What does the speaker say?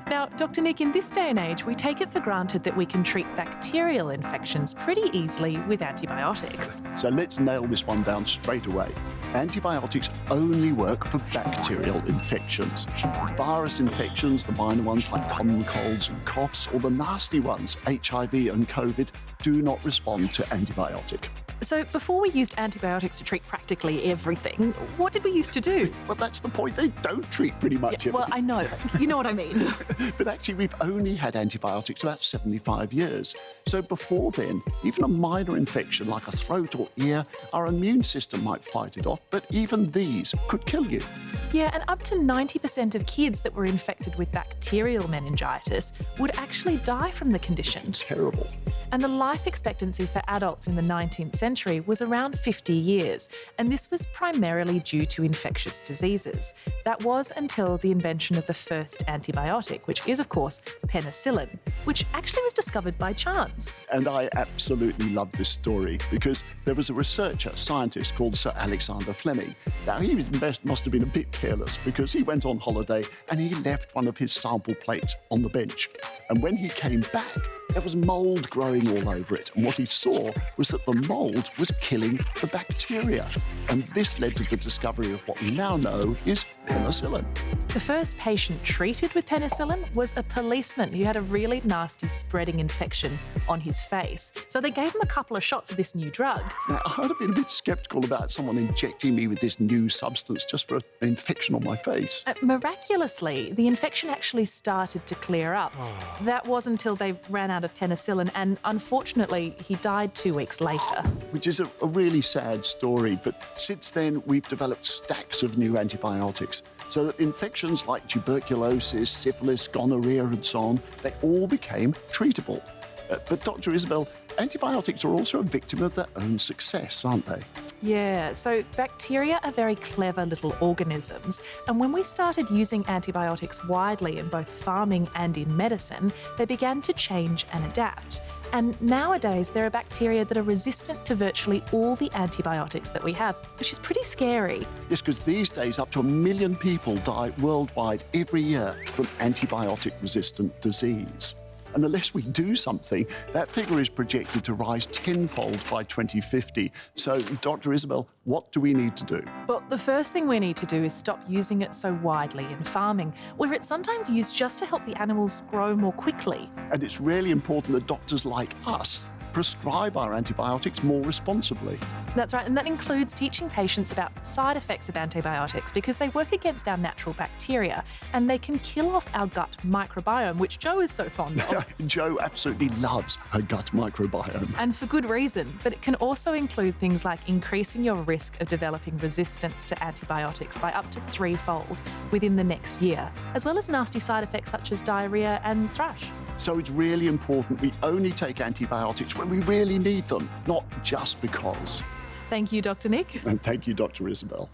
Now, Dr. Nick, in this day and age, we take it for granted that we can treat bacterial infections pretty easily with antibiotics. So let's nail this one down straight away. Antibiotics only work for bacterial infections. Virus infections, the minor ones like common colds and coughs, or the nasty ones, HIV and COVID, do not respond to antibiotic. So before we used antibiotics to treat practically everything, what did we used to do? Well, that's the point. They don't treat pretty much everything. Well, I know. You know what I mean. But actually, we've only had antibiotics about 75 years. So before then, even a minor infection like a throat or ear, our immune system might fight it off, but even these could kill you. Yeah, and up to 90% of kids that were infected with bacterial meningitis would actually die from the condition. Terrible. And the life expectancy for adults in the 19th century was around 50 years, and this was primarily due to infectious diseases. That was until the invention of the first antibiotic, which is, of course, penicillin, which actually was discovered by chance. And I absolutely love this story because there was a scientist called Sir Alexander Fleming. Now, he must have been a bit careless because he went on holiday and he left one of his sample plates on the bench. And when he came back, there was mould growing all over it. And what he saw was that the mould was killing the bacteria. And this led to the discovery of what we now know is penicillin. The first patient treated with penicillin was a policeman who had a really nasty spreading infection on his face. So they gave him a couple of shots of this new drug. Now, I'd have been a bit sceptical about someone injecting me with this new substance just for an infection on my face. Miraculously, the infection actually started to clear up. That was until they ran out of penicillin, and unfortunately, he died 2 weeks later. Which is a really sad story, but since then we've developed stacks of new antibiotics so that infections like tuberculosis, syphilis, gonorrhea and so on, they all became treatable. But Dr. Isabelle, antibiotics are also a victim of their own success, aren't they? Yeah, so bacteria are very clever little organisms, and when we started using antibiotics widely in both farming and in medicine, they began to change and adapt. And nowadays there are bacteria that are resistant to virtually all the antibiotics that we have, which is pretty scary. Yes, because these days up to 1 million people die worldwide every year from antibiotic-resistant disease. And unless we do something, that figure is projected to rise tenfold by 2050. So, Dr. Isabelle, what do we need to do? Well, the first thing we need to do is stop using it so widely in farming, where it's sometimes used just to help the animals grow more quickly. And it's really important that doctors like us prescribe our antibiotics more responsibly. That's right, and that includes teaching patients about side effects of antibiotics because they work against our natural bacteria and they can kill off our gut microbiome, which Joe is so fond of. Joe absolutely loves her gut microbiome. And for good reason, but it can also include things like increasing your risk of developing resistance to antibiotics by up to 3-fold within the next year, as well as nasty side effects such as diarrhea and thrush. So it's really important we only take antibiotics when we really need them, not just because. Thank you, Dr. Nick. And thank you, Dr. Isabelle.